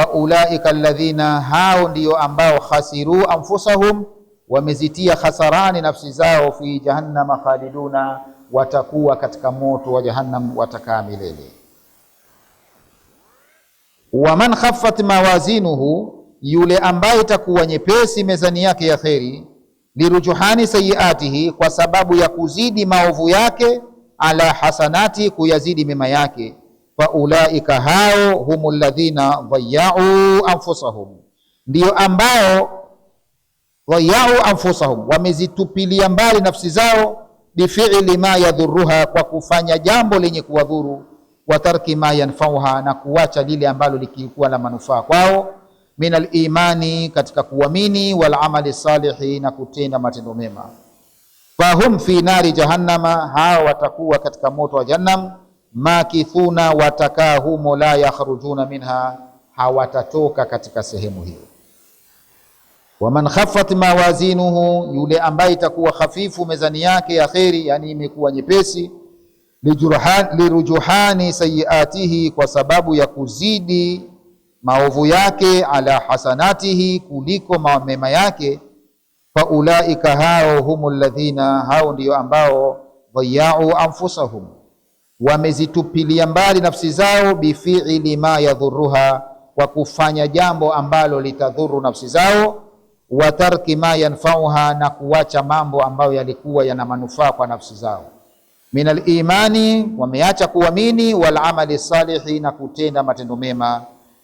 Faulaika alladhina, hao ndio ambao khasiru anfusahum, wamezitia khasarani nafsi zao, fi jahannama khaliduna, watakuwa katika moto wa jahannam, watakaa milele. Wa man khaffat mawazinuhu, yule ambaye itakuwa nyepesi mezani yake ya kheri, lirujuhani sayiatihi, kwa sababu ya kuzidi maovu yake, ala hasanati, kuyazidi mema yake. Faulaika, hao humul ladhina dhayya'u anfusahum, ndio ambao dhayya'u anfusahum, wamezitupilia mbali nafsi zao, bifi'li ma yadhurruha, kwa kufanya jambo lenye kuwadhuru, wa tarki ma yanfauha, na kuacha lile ambalo likikuwa la manufaa kwao, min al-imani, katika kuamini, wal amali salihi, na kutenda matendo mema. Fahum fi nari jahannama, hao watakuwa katika moto wa jahannam, makithuna, watakaa humo, la yakhrujuna minha, hawatatoka katika sehemu hiyo. Waman khaffat mawazinuhu, yule ambaye itakuwa hafifu mezani yake ya kheri, yani imekuwa nyepesi, lirujuhani sayiatihi, kwa sababu ya kuzidi maovu yake, ala hasanatihi, kuliko mema yake. Faulaika, hao humul ladhina, hao ndio ambao dhayya'u anfusahum, wamezitupilia mbali nafsi zao, bifi'li ma yadhurruha, kwa kufanya jambo ambalo litadhuru nafsi zao, wa tarki ma yanfauha, na kuacha mambo ambayo yalikuwa yana manufaa kwa nafsi zao, min al-imani, wameacha kuamini, wal amali salihi, na kutenda matendo mema.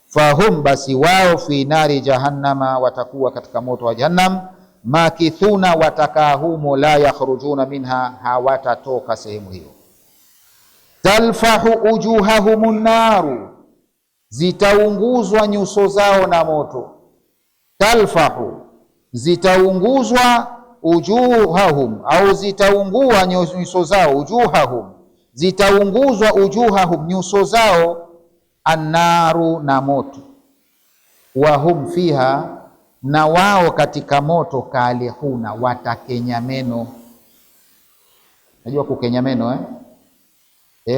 Fahum, basi wao, fi nari jahannama, watakuwa katika moto wa jahannam, makithuna, watakaa humo, la yakhrujuna minha, hawatatoka sehemu hiyo. Talfahu ujuhahumun naru, zitaunguzwa nyuso zao na moto. Talfahu, zitaunguzwa, ujuhahum, au zitaungua nyuso zao, ujuhahum, zitaunguzwa, ujuhahum, nyuso zao, annaru, na moto. Wahum fiha, na wao katika moto, kalihuna, watakenya meno. Najua kukenya meno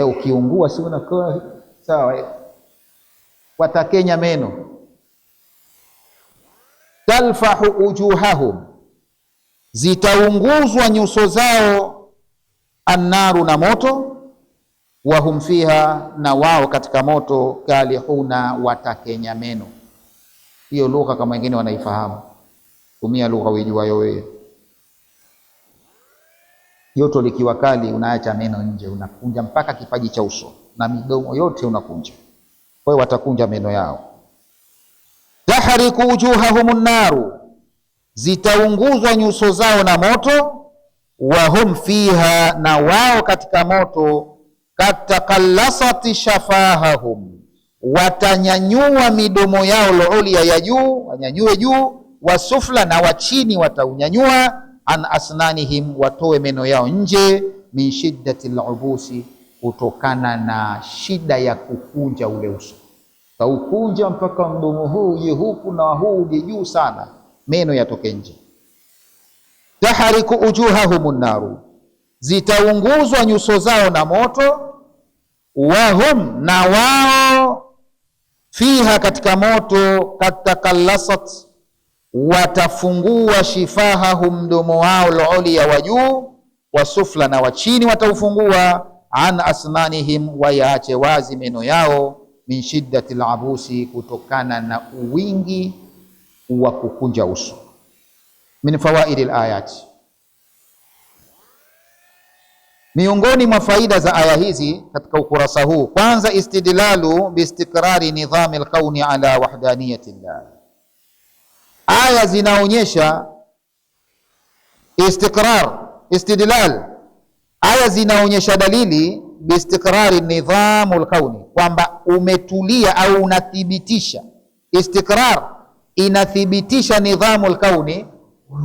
ukiungua si unakaa sawa, watakenya meno. Talfahu ujuhahum, zitaunguzwa nyuso zao, annaru, na moto. Wahum fiha, na wao katika moto, kalihuna, watakenya meno. Hiyo lugha kama wengine wanaifahamu, tumia lugha uijuayo wewe. Joto likiwa kali, unaacha meno nje, unakunja mpaka kipaji cha uso na midomo yote unakunja. Kwa hiyo watakunja meno yao. Tahriku wujuhahumun naru, zitaunguzwa nyuso zao na moto. Wahum fiha, na wao katika moto, katakallasati shafahahum, watanyanyua midomo yao, luulia, ya juu, wanyanyue juu, wasufla, na wachini wataunyanyua, an asnanihim, watoe meno yao nje, min shiddati al-ubusi, kutokana na shida ya kukunja ule uso. Kaukunja mpaka mdomo huu uje huku na huu uje juu sana, meno yatoke nje. Tahriku ujuhahumun naru, zitaunguzwa nyuso zao na moto. Wahum, na wao, fiha, katika moto, katakallasat, watafungua, shifahahum, mdomo wao, luulia, wa juu, wasufla, na wachini wataufungua, an asnanihim, wayaache wazi meno yao, min shiddati al-abusi, kutokana na uwingi wa kukunja uso. Min fawaidi al-ayati, miongoni mwa faida za aya hizi katika ukurasa huu, kwanza, istidlalu biistikrari nidhami al-kauni ala wahdaniyati llah. Aya zinaonyesha istidlal, aya zinaonyesha dalili biistikrari nidhamu al-kauni, kwamba umetulia au unathibitisha. Istikrar inathibitisha nidhamu al-kauni,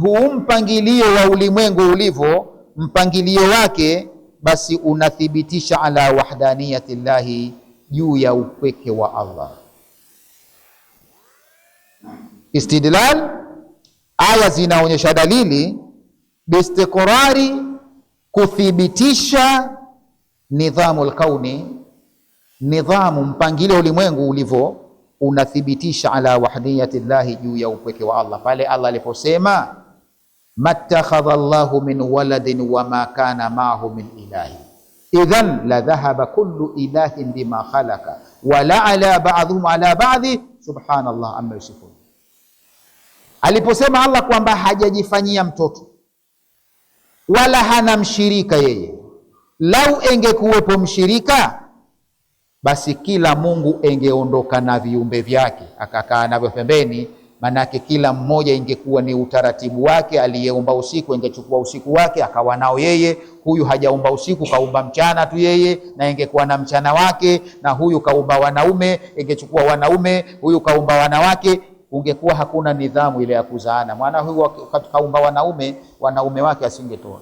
huu mpangilio wa ulimwengu ulivyo, mpangilio wake, basi unathibitisha ala wahdaniyati llahi, juu ya upweke wa Allah. Istidlal, aya zinaonyesha dalili, biistiqrari, kuthibitisha, nidhamu al-kauni, nidhamu, mpangilio ulimwengu ulivyo, unathibitisha ala wahdiyati llahi, juu ya upweke wa Allah, pale Allah aliposema mattakhadha Allahu min waladin wama kana ma'ahu min ilahi idhan la dhahaba kullu ilahin bima khalaqa wa la ala ba'dhum ala ba'dhi subhanallah amma yusifun. Aliposema Allah kwamba hajajifanyia mtoto wala hana mshirika yeye, lau engekuwepo mshirika basi kila Mungu engeondoka na viumbe vyake akakaa navyo pembeni, manake kila mmoja ingekuwa ni utaratibu wake. Aliyeumba usiku ingechukua usiku wake akawa nao yeye, huyu hajaumba usiku kaumba mchana tu yeye na ingekuwa na mchana wake, na huyu kaumba wanaume ingechukua wanaume, huyu kaumba wanawake. Ungekuwa hakuna nidhamu ile ya kuzaana. Maana huyu kaumba wanaume wake asingetoa,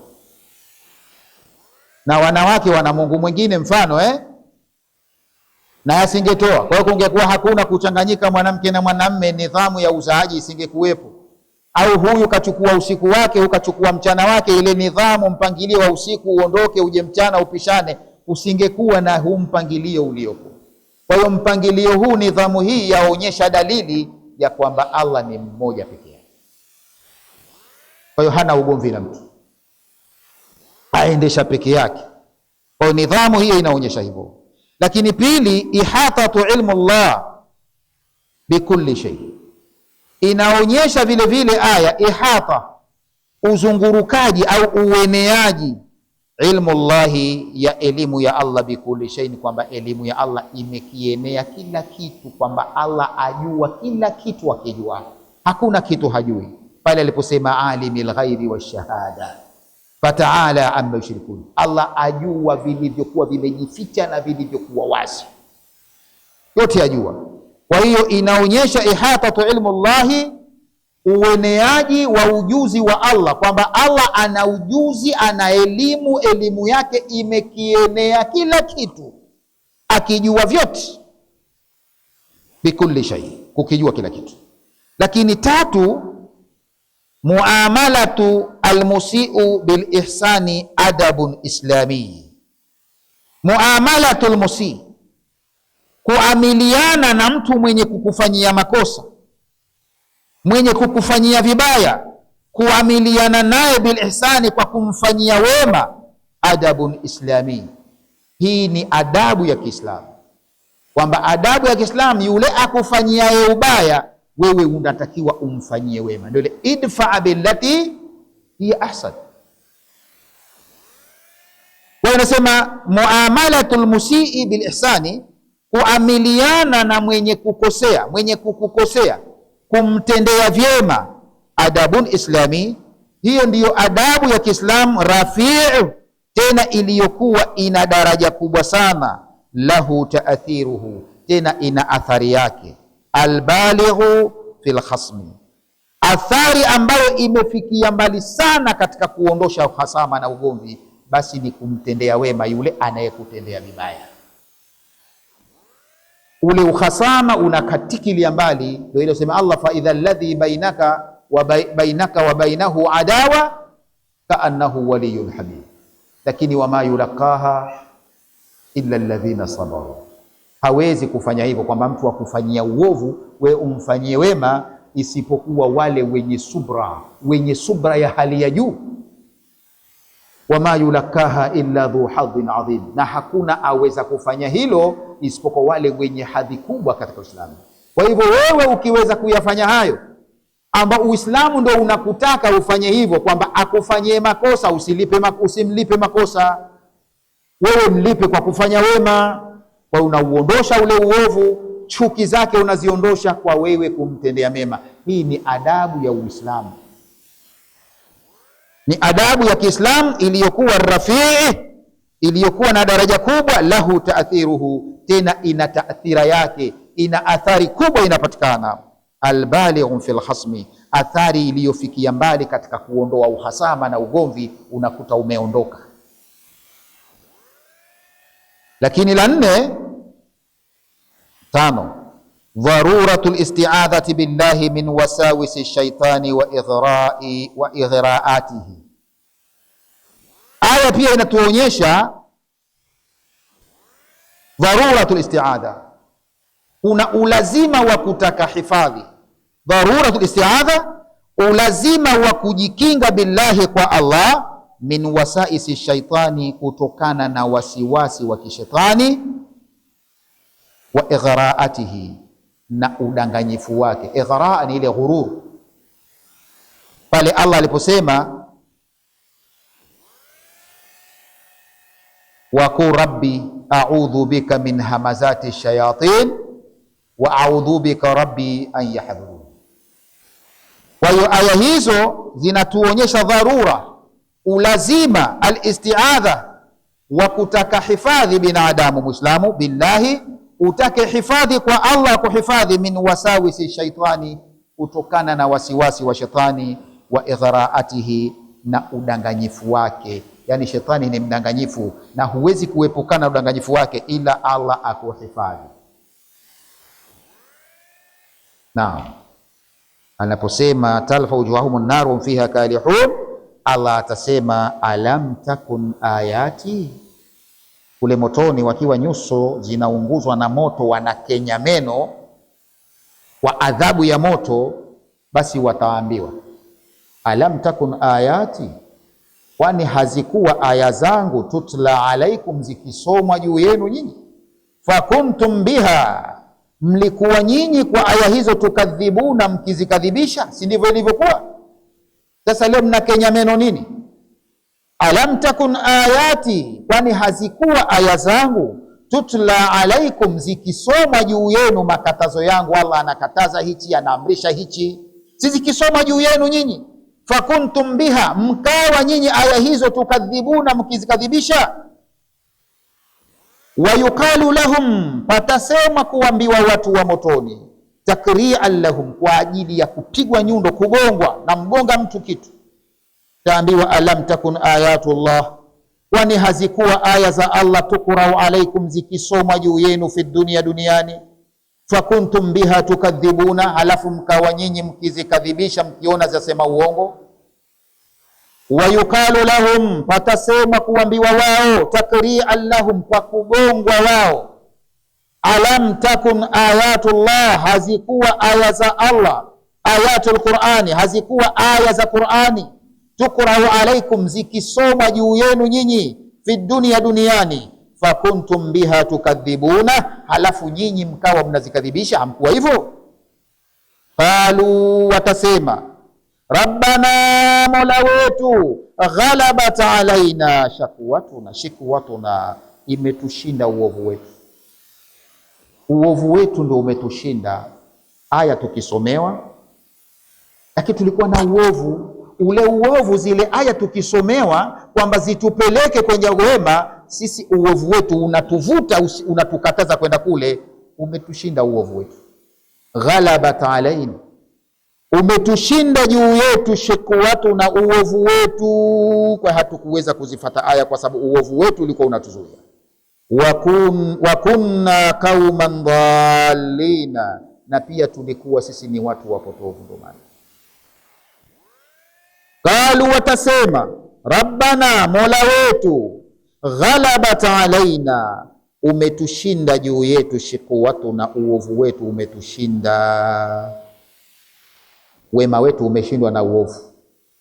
na wanawake wana Mungu mwingine mfano na asingetoa. Kwa hiyo kungekuwa hakuna kuchanganyika mwanamke na mwanamume, nidhamu ya uzaaji isingekuwepo. Au huyu kachukua usiku wake, huyu kachukua mchana wake, ile nidhamu mpangilio wa usiku uondoke uje mchana upishane, usingekuwa na huu mpangilio uliopo. Kwa hiyo mpangilio huu, nidhamu hii yaonyesha dalili ya kwamba Allah ni mmoja pekee yake. Kwa hiyo hana ugomvi na mtu, aendesha peke yake. Kwa hiyo nidhamu hiyo inaonyesha hivyo. Lakini pili, ihatatu ilmu Allah bikulli shay, inaonyesha vile vile aya ihata, uzungurukaji au ueneaji ilmu Allahi, ya elimu ya Allah bikulli shay, ni kwamba elimu ya Allah imekienea kila kitu, kwamba Allah ajua kila kitu, akijua hakuna kitu hajui. Pale aliposema alimil ghaibi washahada fataala amma yushrikun, Allah ajua vilivyokuwa vimejificha na vilivyokuwa wazi, yote ajua. Kwa hiyo inaonyesha ihatatu ilmu Allahi, ueneaji wa ujuzi wa Allah, kwamba Allah ana ujuzi, ana elimu, elimu yake imekienea kila kitu, akijua vyote, bikulli shay, kukijua kila kitu. Lakini tatu, muamalatu almusiu bil ihsani adabun islami. Muamalatu almusi, kuamiliana na mtu mwenye kukufanyia makosa, mwenye kukufanyia vibaya, kuamiliana naye bil ihsani, kwa kumfanyia wema, adabun islami. Hii ni adabu ya Kiislamu, kwamba adabu ya Kiislamu, yule akufanyiaye ubaya wewe unatakiwa umfanyie wema. Ndio ile idfa billati hiya ahsan. Kwa nasema muamalatul musii bil ihsani, kuamiliana na mwenye kukosea, mwenye kukukosea, kumtendea vyema, adabun islami. Hiyo ndiyo adabu ya Kiislamu, rafi'u, tena iliyokuwa ina daraja kubwa sana, lahu taathiruhu, tena ina athari yake, albalighu fil khasmi, athari ambayo imefikia mbali sana katika kuondosha uhasama na ugomvi, basi ni kumtendea wema yule anayekutendea vibaya. Ule uhasama unakatikilia mbali. Ndio ile sema Allah, fa idha alladhi bainaka wa bainahu adawa kaannahu waliyyun habib, lakini wama yulaqaha illa alladhina sabaru. Hawezi kufanya hivyo, kwamba mtu akufanyia uovu we umfanyie wema, isipokuwa wale wenye subra ya hali ya juu. Wama yulakaha illa dhu hadhin adhim, na hakuna aweza kufanya hilo isipokuwa wale wenye hadhi kubwa katika Uislamu. Kwa hivyo wewe ukiweza kuyafanya hayo, amba Uislamu ndio unakutaka ufanye hivyo, kwamba akufanyie makosa usimlipe makosa, wewe mlipe kwa kufanya wema. Kwa unauondosha ule uovu, chuki zake unaziondosha kwa wewe kumtendea mema. Hii ni adabu ya Uislamu, ni adabu ya Kiislamu iliyokuwa rafii, iliyokuwa na daraja kubwa, lahu taathiruhu, tena ina taathira yake, ina athari kubwa inapatikana, albalighu fil khasmi, athari iliyofikia mbali katika kuondoa uhasama na ugomvi, unakuta umeondoka. Lakini la nne, tano, dharuratul isti'adhati billahi min wasawisi shaitani wa ighraatihi. Aya pia inatuonyesha dharuratul isti'adha, kuna ulazima wa kutaka hifadhi, dharuratul isti'adha, ulazima wa kujikinga billahi kwa Allah, min wasaisi shaitani, kutokana na wasiwasi wa kishetani, wa ighraatihi, na udanganyifu wake. Ighraa ni ile ghurur, pale Allah aliposema wa qul rabbi a'udhu bika min hamazati shayatin wa a'udhu bika rabbi an yahdhurun. Kwa hiyo aya hizo zinatuonyesha dharura, ulazima al-isti'adha wa kutaka hifadhi binadamu muislamu billahi, utake hifadhi kwa Allah, kuhifadhi min wasawisi shaitani, kutokana na wasiwasi wa shetani, wa ighraatihi, na udanganyifu wake. Yani shetani ni mdanganyifu na huwezi kuepukana na udanganyifu wake ila Allah akuhifadhi. Naam, anaposema talfa wujuhahum nar hum fiha kalihun, Allah atasema alam takun ayati, kule motoni wakiwa nyuso zinaunguzwa na moto, wanakenya meno kwa adhabu ya moto, basi wataambiwa alam takun ayati, kwani hazikuwa aya zangu, tutla alaikum, zikisomwa juu yenu nyinyi, fakuntum biha, mlikuwa nyinyi kwa aya hizo, tukadhibuna, mkizikadhibisha. Si ndivyo ilivyokuwa? Sasa leo mnakenya meno nini? Alam takun ayati, kwani hazikuwa aya zangu, tutla alaikum, zikisomwa juu yenu, makatazo yangu. Allah anakataza hichi, anaamrisha hichi, si zikisomwa juu yenu nyinyi, fakuntum biha, mkawa nyinyi aya hizo, tukadhibuna, mkizikadhibisha. Wayuqalu lahum, patasema kuambiwa watu wa motoni, takri'an lahum, kwa ajili ya kupigwa nyundo, kugongwa na mgonga mtu kitu, taambiwa alam takun ayatullah, kwani hazikuwa aya za Allah, tukurau alaikum, zikisomwa juu yenu, fi dunia, duniani, fakuntum biha tukadhibuna, halafu mkawa nyinyi mkizikadhibisha, mkiona zasema uongo. Wayuqalu lahum, patasema kuambiwa wao, takri'an lahum, kwa kugongwa wao, alam takun ayatullah, hazikuwa aya za Allah, ayatul Qur'ani, hazikuwa aya za Qur'ani, tukurau alaikum, zikisoma juu yenu nyinyi, fi dunia, duniani, fakuntum biha tukadhibuna, halafu nyinyi mkawa mnazikadhibisha. Hamkuwa hivyo? Qalu, watasema rabbana, mola wetu, ghalabat alaina shikwatuna, imetushinda uovu wetu. Uovu wetu ndio umetushinda. Aya tukisomewa, lakini tulikuwa na uovu. Ule uovu, zile aya tukisomewa kwamba zitupeleke kwenye wema, sisi uovu wetu unatuvuta, unatukataza kwenda kule. Umetushinda uovu wetu. Ghalabat alaina, umetushinda juu yetu, shikwatu, na uovu wetu, kwa hatukuweza kuzifata aya kwa sababu uovu wetu ulikuwa unatuzuia. Wa kunna qauman dhalina, na pia tulikuwa sisi ni watu wapotovu. Ndio maana qalu, watasema rabbana, mola wetu, ghalabat alaina, umetushinda juu yetu, shikwatu, na uovu wetu umetushinda, wema wetu umeshindwa na uovu.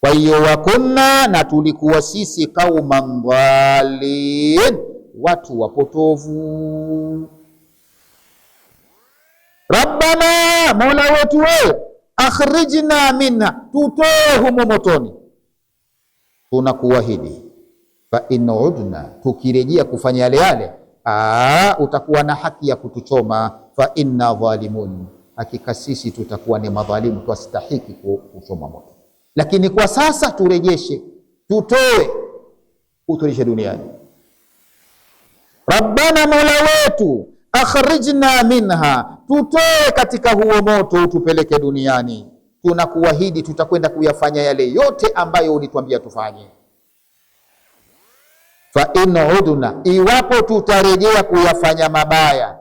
Kwa hiyo wakunna, na tulikuwa sisi, qauman dhalin, watu wapotovu. Rabbana, mola wetu wewe, akhrijna minha, tutoe humo motoni, tunakuahidi, fa in udna, tukirejea kufanya yale yale, utakuwa na haki ya kutuchoma, fa inna dhalimun, hakika sisi tutakuwa ni madhalimu, twastahiki kuchoma moto. Lakini kwa sasa turejeshe, tutoe, uturejeshe duniani. Rabbana, mola wetu, akhrijna minha, tutoe katika huo moto, utupeleke duniani. Tunakuahidi tutakwenda kuyafanya yale yote ambayo ulituambia tufanye. Fa in udna, iwapo tutarejea kuyafanya mabaya,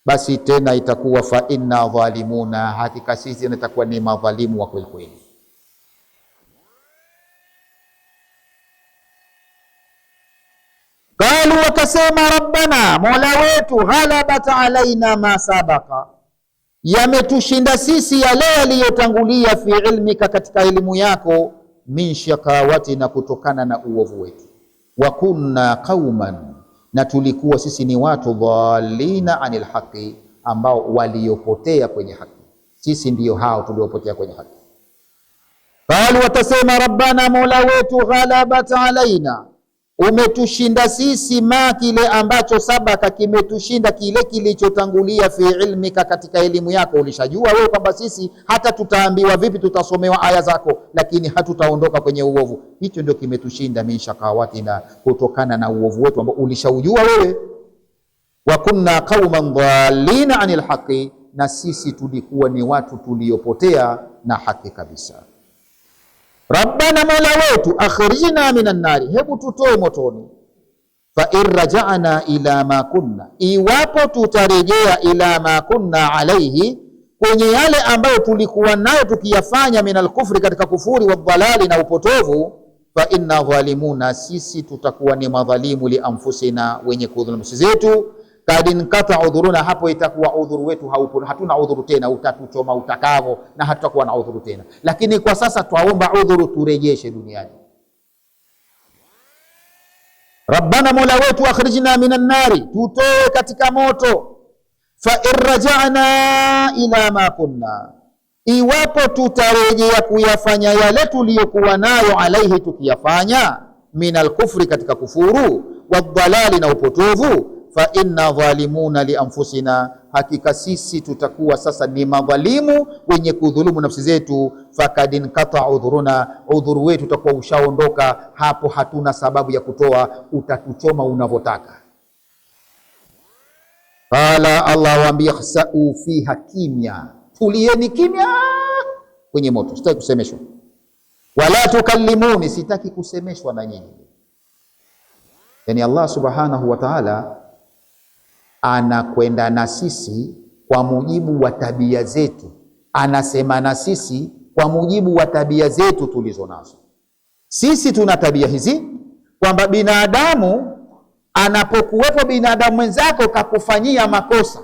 basi tena itakuwa fa inna dhalimuna, hakika sisi nitakuwa ni madhalimu wa kweli kweli. Qalu, watasema rabbana, mola wetu, ghalabat alaina ma sabaka, yametushinda sisi yale yaliyotangulia, fi ilmika, katika elimu yako, min shakawatina, kutokana na uovu wetu, wa kunna qauman, na tulikuwa sisi ni watu, dhalina anil haqi, ambao waliopotea kwenye haki. Sisi ndiyo hao tuliopotea kwenye haki. Qalu, watasema rabbana, mola wetu, ghalabat alaina, umetushinda sisi, ma, kile ambacho, sabaka, kimetushinda kile kilichotangulia, fi ilmika, katika elimu yako. Ulishajua wewe kwamba sisi hata tutaambiwa vipi, tutasomewa aya zako, lakini hatutaondoka kwenye uovu. Hicho ndio kimetushinda, min shakawatina, kutokana na uovu wetu ambao ulishaujua wewe. Wa kunna qauman dhalina anil haqi, na sisi tulikuwa ni watu tuliopotea na haki kabisa. Rabbana, mola wetu, akhrijna minan nari, hebu tutoe motoni. Fa in raja'na ila ma kunna, iwapo tutarejea, ila ma kunna alaihi, kwenye yale ambayo tulikuwa nayo tukiyafanya, minal kufri, katika kufuri, wa dhalali, na upotovu, fa inna dhalimuna, sisi tutakuwa ni madhalimu, li anfusina, wenye kudhulumu nafsi zetu. Kad inkata udhuruna, hapo itakuwa udhuru wetu haupo, hatuna udhuru tena, utatuchoma utakavo, na hatutakuwa na udhuru tena. Lakini kwa sasa twaomba udhuru, turejeshe duniani. Rabbana, mola wetu, akhrijna minan nari, tutoe katika moto. Fa in raja'na ila ma kunna, iwapo tutarejea kuyafanya yale tuliyokuwa nayo, alaihi, tukiyafanya, minal kufri, katika kufuru, wadhalali, na upotovu, fa inna dhalimuna li anfusina, hakika sisi tutakuwa sasa ni madhalimu, wenye kudhulumu nafsi zetu. Fakad inkata udhuruna, udhuru wetu utakuwa ushaondoka, hapo hatuna sababu ya kutoa, utatuchoma unavyotaka. Qala, Allah waambia, khsa'u fiha, kimya, tulieni kimya kwenye moto, sitaki kusemeshwa. Wala tukallimuni, sitaki kusemeshwa na nyinyi. Yani Allah subhanahu wa ta'ala anakwenda na sisi kwa mujibu wa tabia zetu, anasema na sisi kwa mujibu wa tabia zetu tulizo nazo. Sisi tuna tabia hizi kwamba binadamu anapokuwepo binadamu mwenzako kakufanyia makosa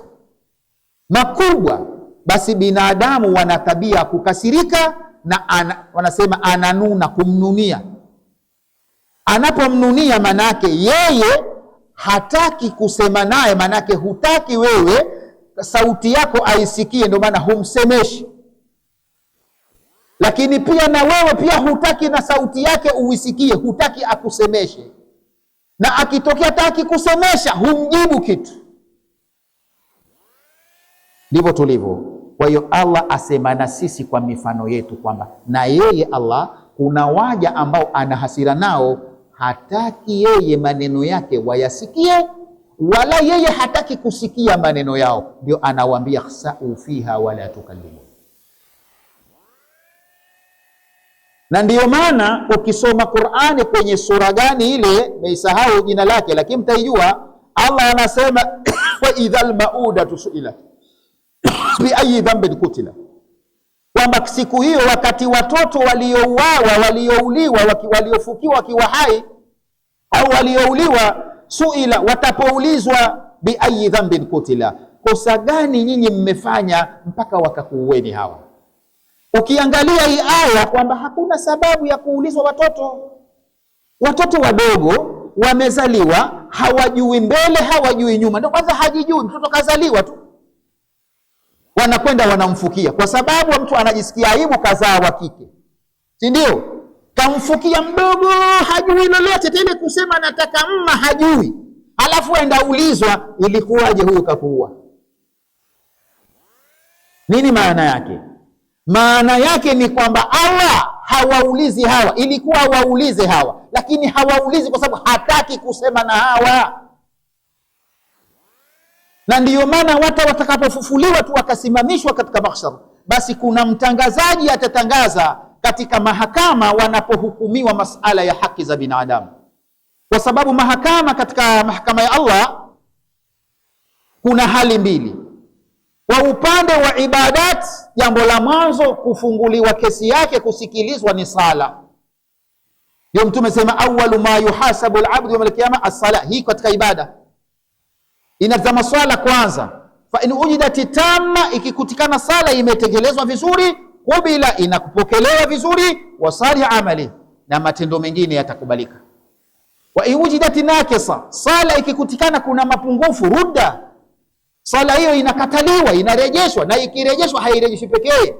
makubwa, basi binadamu wana tabia kukasirika, na wanasema ananuna, kumnunia. Anapomnunia manake yeye hataki kusema naye, manake hutaki wewe sauti yako aisikie, ndio maana humsemeshi. Lakini pia na wewe pia hutaki na sauti yake uisikie, hutaki akusemeshe. Na akitokea hataki kusemesha, humjibu kitu. Ndivyo tulivyo. Kwa hiyo Allah asema na sisi kwa mifano yetu kwamba na yeye Allah kuna waja ambao ana hasira nao, hataki yeye maneno yake wayasikie, wala yeye hataki kusikia maneno yao. Ndio anawaambia khsa'u fiha wala tukallimu. Na ndiyo maana ukisoma Qur'ani kwenye sura gani ile, meisahau jina lake, lakini mtaijua, Allah anasema wa idhal maudatu su'ilat bi ayi dhanbin kutila, kwamba siku hiyo wakati watoto waliouawa, waliouliwa, waliofukiwa wakiwa hai au waliouliwa, suila, watapoulizwa bi ayi dhanbin kutila, kosa gani nyinyi mmefanya mpaka wakakuueni hawa. Ukiangalia hii aya kwamba hakuna sababu ya kuulizwa watoto wadogo wamezaliwa, hawajui mbele hawajui nyuma, ndio kwanza hajijui, mtoto kazaliwa tu wanakwenda wanamfukia, kwa sababu mtu anajisikia aibu, kazaa wa kike, si ndio? Kamfukia mdogo, hajui lolote tena, kusema nataka mma hajui, alafu aenda ulizwa ilikuwaje huyu kakuua. Nini maana yake? Maana yake ni kwamba Allah hawaulizi hawa, ilikuwa waulize hawa, lakini hawaulizi kwa sababu hataki kusema na hawa. Na ndiyo maana watu watakapofufuliwa tu wakasimamishwa katika mahshar, basi kuna mtangazaji atatangaza katika mahakama wanapohukumiwa masala ya haki za binadamu. Kwa sababu mahakama, katika mahakama ya Allah kuna hali mbili. Kwa upande wa ibadat, jambo la mwanzo kufunguliwa kesi yake kusikilizwa ni sala. Ndio Mtume sema awwalu ma yuhasabu al-abdu yawm al-qiyama as-salah. Hii katika ibada inazama swala kwanza. Fa in ujidat tamma, ikikutikana sala imetekelezwa vizuri, kubila, inakupokelewa vizuri, wasali amali, na matendo mengine yatakubalika. Wa in ujidat nakisa, sala ikikutikana kuna mapungufu, rudda, sala hiyo inakataliwa, inarejeshwa, na ikirejeshwa hairejeshwi pekee,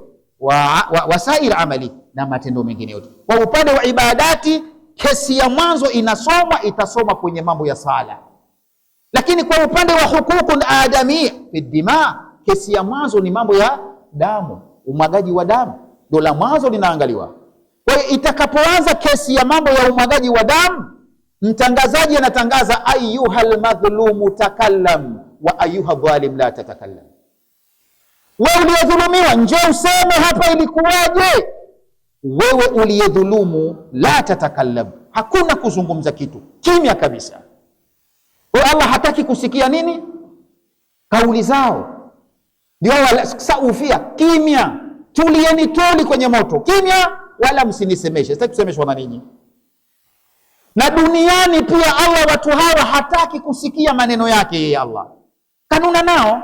wasail amali, na matendo mengine yote. Kwa upande wa ibadati, kesi ya mwanzo itasoma kwenye mambo ya sala. Lakini kwa upande wa hukukun adamia fi dima, kesi ya mwanzo ni mambo ya damu, umwagaji wa damu, ndio la mwanzo linaangaliwa. Kwa hiyo itakapoanza kesi ya mambo ya umwagaji wa damu, mtangazaji anatangaza ayyuhal madhlumu takallam wa ayyuha dhalim la tatakallam. Wewe uliyedhulumiwa, njoo useme hapa ilikuwaje. Wewe uliyedhulumu, la tatakallam, hakuna kuzungumza kitu, kimya kabisa. Kwa Allah hataki kusikia nini? Kauli zao. Ndio wala saufia, kimya. Tulieni tuli kwenye moto, kimya, wala msinisemeshe. Sitaki kusemeshwa na ninyi. Na duniani pia Allah watu hawa hataki kusikia maneno yake yeye Allah. Kanuna nao.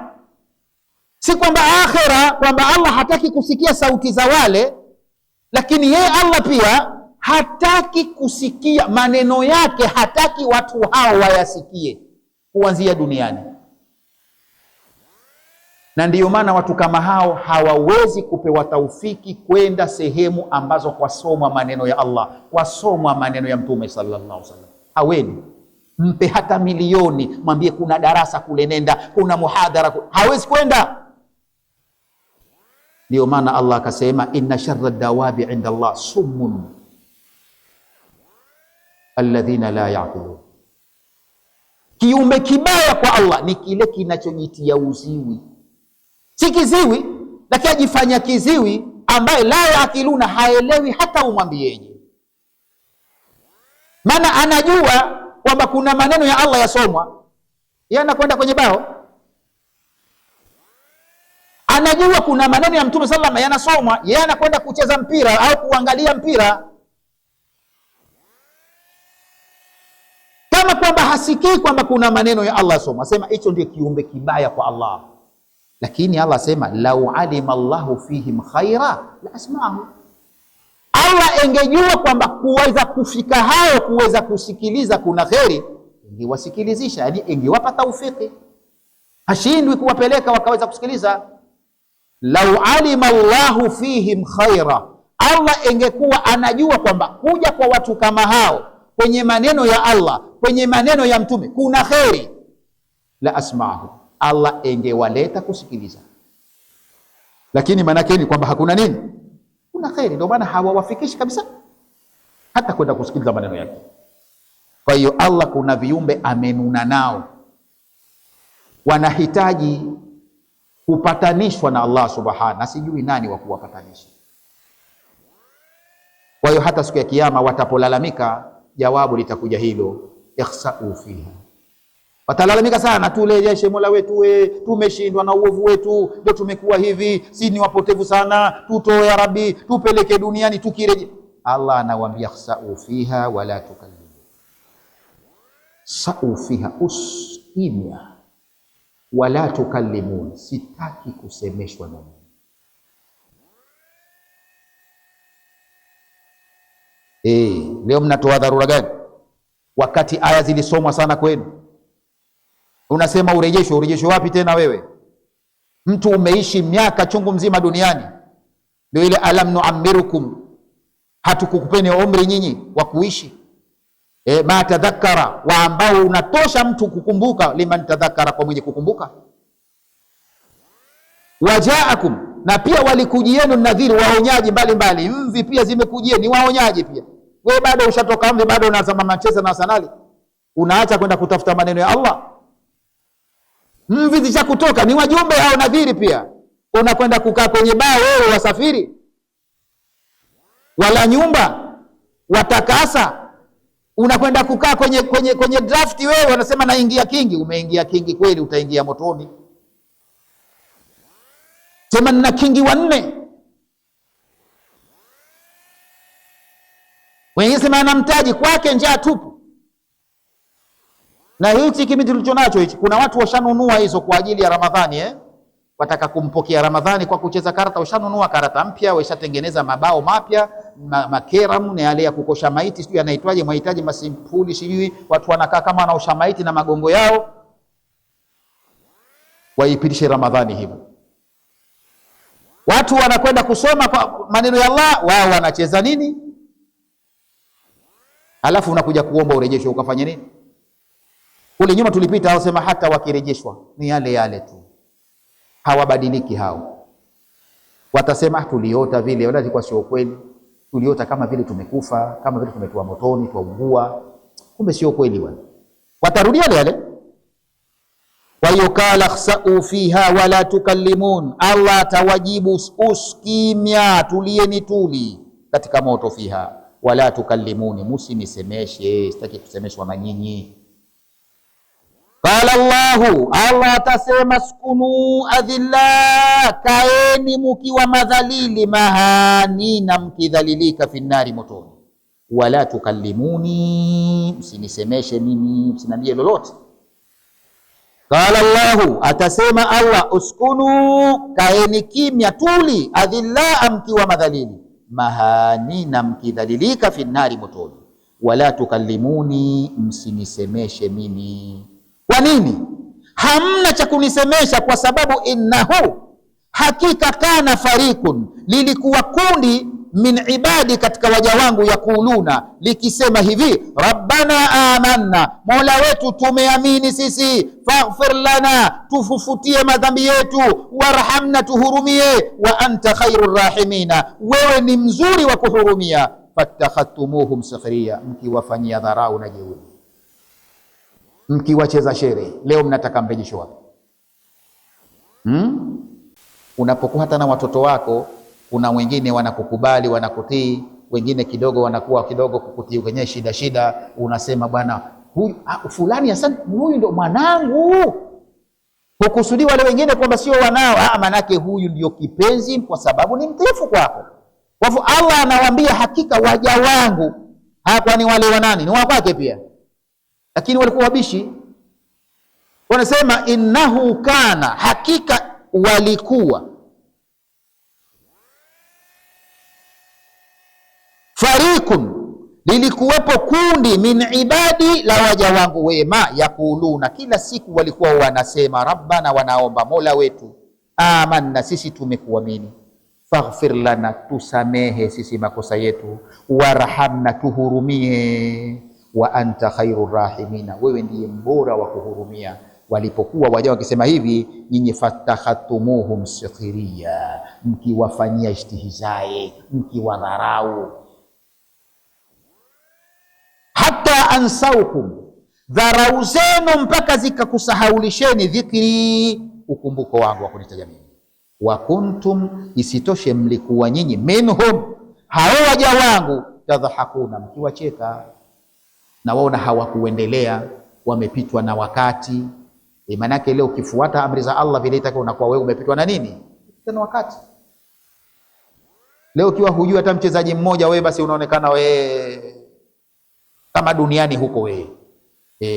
Si kwamba akhera kwamba Allah hataki kusikia sauti za wale, lakini yeye Allah pia hataki kusikia maneno yake, hataki watu hao wayasikie kuanzia duniani. Na ndiyo maana watu kama hao hawawezi kupewa taufiki kwenda sehemu ambazo kwasomwa maneno ya Allah, kwasomwa maneno ya Mtume sallallahu alaihi wasallam. Haweni. Mpe hata milioni, mwambie kuna darasa kule nenda, kuna muhadhara kule, hawezi kwenda. Ndiyo maana Allah akasema inna sharra dawabi inda Allah summun alladhina la ya'qilun. Kiumbe kibaya kwa Allah ni kile kinachojitia uziwi. Si kiziwi, lakini ajifanya kiziwi, ambaye la ya'qiluna, haelewi hata umwambieje. Maana anajua kwamba kuna maneno ya Allah yasomwa, yeye anakwenda kwenye bao. Anajua kuna maneno ya Mtume sallallahu alaihi wasallam yanasomwa, yeye anakwenda kucheza mpira au kuangalia mpira. Kama kwamba hasikii kwamba kuna maneno ya Allah yasomwa. Asema hicho ndio kiumbe kibaya kwa Allah. Lakini Allah asema lau alima Allahu fihim khaira la asma'ahu. Allah engejua kwamba kuweza kufika hao, kuweza kusikiliza kuna kheri, ingewasikilizisha, yani ingewapa taufiki. Hashindwi kuwapeleka wakaweza kusikiliza. Lau alima Allahu fihim khaira, Allah engekuwa anajua kwamba kuja kwa watu kama hao kwenye maneno ya Allah, kwenye maneno ya Mtume kuna kheri, la asma'ahu, Allah engewaleta kusikiliza. Lakini maana ni kwamba hakuna nini? Kuna kheri, ndio maana hawawafikishi kabisa hata kwenda kusikiliza maneno yake. Kwa hiyo Allah kuna viumbe amenuna nao, wanahitaji kupatanishwa na Allah subhanahu, na sijui nani wa kuwapatanisha. Kwa hiyo hata siku ya kiyama watapolalamika, jawabu litakuja hilo, ikhsa'u fiha. Watalalamika sana, tulejeshe Mola wetu, tumeshindwa na uovu wetu, ndio tumekuwa hivi, si ni wapotevu sana, tutoe ya Rabbi, tupeleke duniani tukireje. Allah anawaambia ikhsa'u fiha wala tukallimu. Sa'u fiha, uskimya, wala tukallimun, sitaki kusemeshwa na mimi. Leo mnatoa dharura gani wakati aya zilisomwa sana kwenu? Unasema urejesho wapi tena wewe? Mtu umeishi miaka chungu mzima duniani, ndio ile alam nu'ammirukum, hatukukupeni umri nyinyi wa kuishi. Ma tadhakkara, wa ambao unatosha mtu kukumbuka, liman tadhakkara, kwa mwenye kukumbuka. Wajaakum, na pia walikujieni nadhiri, waonyaji mbalimbali. Mvi pia zimekujieni, waonyaji pia. Wewe bado ushatoka mvi, bado unasema Manchester na Arsenal, unaacha kwenda kutafuta maneno ya Allah. Mvi zisha kutoka, ni wajumbe au nadhiri pia. Unakwenda kukaa kwenye baa wewe, wasafiri wala nyumba watakasa, unakwenda kukaa kwenye draft wewe, wanasema naingia kingi. Umeingia kingi kweli, utaingia motoni. Sema nina kingi wanne. Wengine anasema anamtaji kwake njaa tupu. Na hichi kimi tulicho nacho hichi, kuna watu washanunua hizo kwa ajili ya Ramadhani wataka kumpokea Ramadhani kwa kucheza karata, washanunua karata mpya, washatengeneza mabao mapya, makeramu na yale ya kukosha maiti, sijui yanaitwaje, mahitaji masimpuli, sijui watu wanakaa kama wanaosha maiti na magongo yao, waipitishe Ramadhani hivyo. Watu wanakwenda kusoma kwa maneno ya Allah, wao wanacheza nini? Alafu unakuja kuomba urejeshwe, ukafanya nini? Kule nyuma tulipita hao sema hata wakirejeshwa ni yale yale tu, hawabadiliki hao. Watasema tuliota vile, wala ilikuwa sio kweli. Tuliota kama vile tumekufa, kama vile tumetua motoni, tuungua, kumbe sio kweli bwana. Watarudia yale. Wa yukala khsa'u fiha wala tukallimun, Allah atawajibu uskimya, tulieni tuli katika moto, fiha wala tukallimuni, musinisemeshe, sitaki kusemeshwa na nyinyi. Qala Allahu, Allah atasema skunu adhilla, kaeni mukiwa madhalili, mahanina, mkidhalilika, finnari, motoni. Wala tukallimuni, msinisemeshe mimi, msinambie lolote. Qala Allahu, atasema Allah, uskunu, kaeni kimya tuli, adhilla, mkiwa madhalili, mahanina, mkidhalilika, finnari, motoni. Wala tukallimuni, msinisemeshe mimi. Kwa nini? Hamna cha kunisemesha, kwa sababu innahu, hakika, kana farikun, lilikuwa kundi, min ibadi, katika waja wangu, yakuluna, likisema hivi, rabbana amanna, mola wetu tumeamini sisi, faghfir lana, tufufutie madhambi yetu, warhamna, tuhurumie, wa anta khairur rahimina, wewe ni mzuri wa kuhurumia. Fattakhadtumuhum sukhriya, mkiwafanyia dharau na jeuri, mkiwacheza shere, leo mnataka mrejesho wapi? Unapokuwa hata na watoto wako, kuna wengine wanakukubali, wanakutii, wengine kidogo wanakuwa kidogo kukutii kwenye shida, unasema bwana huyu fulani, asante, huyu ndo mwanangu. Hukusudi wale wengine kwamba sio wanao, manake huyu ndio kipenzi, kwa sababu ni mtiifu kwako. Kwa hivyo Allah anawaambia, hakika waja wangu, kwani wale wanani ni wapake pia, lakini walikuwa wabishi. Wanasema innahu kana, hakika walikuwa, farikun, lilikuwepo kundi, min ibadi, la waja wangu wema, yakuluna, kila siku walikuwa wanasema, rabbana, wanaomba, mola wetu, amanna, sisi tumekuamini, faghfir lana, tusamehe sisi makosa yetu, warhamna, tuhurumie, wa anta khairur rahimina, wewe ndiye mbora wa kuhurumia. Walipokuwa waja wakisema hivi, nyinyi fatakhatumuhum sukhriya, mkiwafanyia istihzai, mkiwadharau. Hata ansaukum, dharau zenu mpaka zikakusahaulisheni, dhikri, ukumbuko wangu wa kunitaja mimi. Wa kuntum, isitoshe mlikuwa nyinyi, minhum, hao waja wangu, tadhahakuna, mkiwacheka na waona hawakuendelea, wamepitwa na wakati. Maanake leo ukifuata amri za Allah vile itaka, unakuwa wewe umepitwa na nini? Na wakati. Leo ukiwa hujui hata mchezaji mmoja, wewe basi unaonekana wewe kama duniani huko wewe.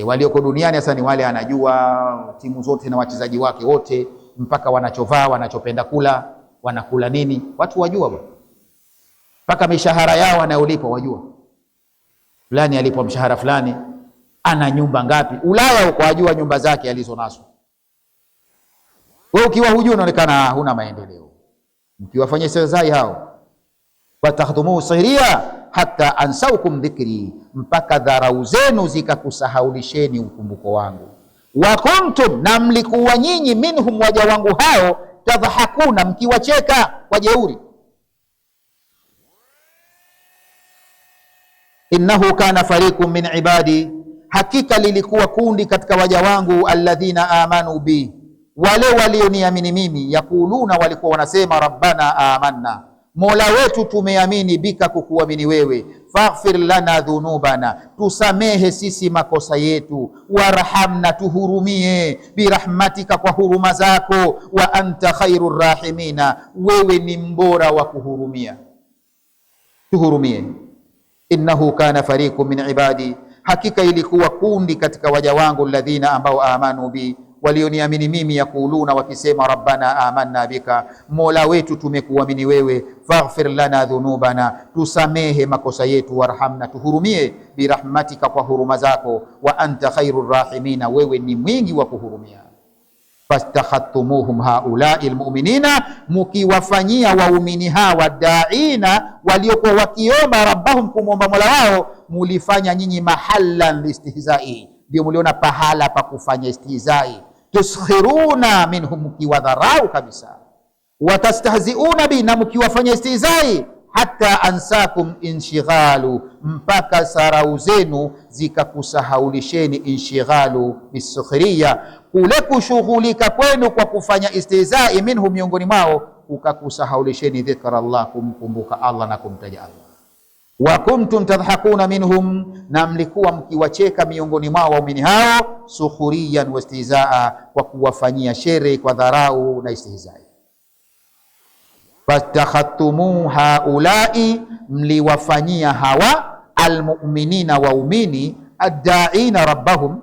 Walioko duniani sasa ni wale anajua timu zote na wachezaji wake wote, mpaka wanachovaa, wanachopenda kula, wanakula nini, watu wajua bwana. Mpaka mishahara yao wanayolipwa wajua. Fulani alipwa mshahara fulani, ana nyumba ngapi Ulaya huko, wajua nyumba zake alizonazo. Wewe ukiwa hujui unaonekana huna maendeleo. Mkiwafanyia istihzai hao, watakhdumu sihriya hatta ansaukum dhikri, mpaka dharau zenu zikakusahaulisheni ukumbuko wangu. Wa kuntum, na mlikuwa nyinyi, minhum, waja wangu hao, tadhahakuna, mkiwacheka kwa jeuri. Innahu kana fariqun min ibadi, hakika lilikuwa kundi katika waja wangu, alladhina amanu bi, wale walioniamini mimi, yakuluna, walikuwa wanasema, rabbana amanna, mola wetu tumeamini, bika, kukuamini wewe, faghfir lana dhunubana, tusamehe sisi makosa yetu, warhamna, tuhurumie, birahmatika, kwa huruma zako, wa anta khairur rahimina, wewe ni mbora wa kuhurumia, tuhurumie. innahu kana fariqun min ibadi, hakika ilikuwa kundi katika waja wangu, alladhina ambao amanu bi, walioniamini mimi, yakuluna wakisema, rabbana amanna bika, mola wetu tumekuamini wewe, faghfir lana dhunubana, tusamehe makosa yetu, warhamna, tuhurumie, birahmatika, kwa huruma zako, wa anta khairur rahimina, wewe ni mwingi wa kuhurumia. Fastakhadtumuhum haulai almu'minina, mukiwafanyia waumini hawa daina, waliokuwa wakiomba rabbahum, kumomba mola wao, mulifanya nyinyi mahallan listihzai, ndio muliona pahala pa kufanya istihzai. Tuskhiruna minhum, mukiwadharau kabisa. Watastahziuna bi, na mukiwafanya istihzai. Hatta ansakum inshighalu, mpaka sarau zenu zikakusahaulisheni. Inshighalu bisukhriya, kule kushughulika kwenu kwa kufanya istihzai, minhum, miongoni mwao, ukakusahaulisheni dhikra Allah, kumkumbuka Allah na kumtaja Allah. Wa kuntum tadhakuna minhum, na mlikuwa mkiwacheka miongoni mwao waumini hao, sukhuriyan wa istihzaa, kwa kuwafanyia shere, kwa dharau na istihzai. Fastakhadtumu haulai, mliwafanyia hawa almu'minina, waumini, addaina rabbahum,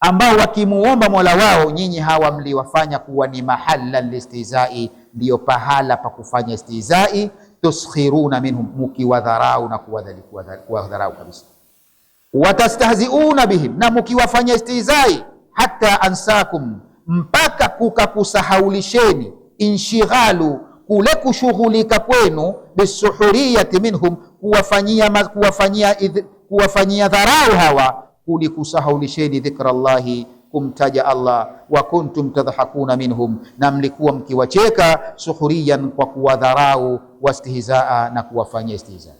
ambao wakimuomba mola wao, nyinyi hawa mliwafanya kuwa ni mahallan listihzai, ndio pahala pa kufanya istihzai. Tuskhiruna minhum, mukiwadharau na kuwadharau kabisa. Watastahziuna bihim, na mukiwafanya istihzai. Hatta ansakum, mpaka kukakusahaulisheni. Inshighalu, kule kushughulika kwenu. Bisuhuriyati minhum, kuwafanyia dharau hawa, kulikusahaulisheni dhikra Allahi, kumtaja Allah. Wa kuntum tadhakuna minhum, na mlikuwa mkiwacheka, sukhuriyan, kwa kuwadharau, wastihzaa, na kuwafanyia istihzaa.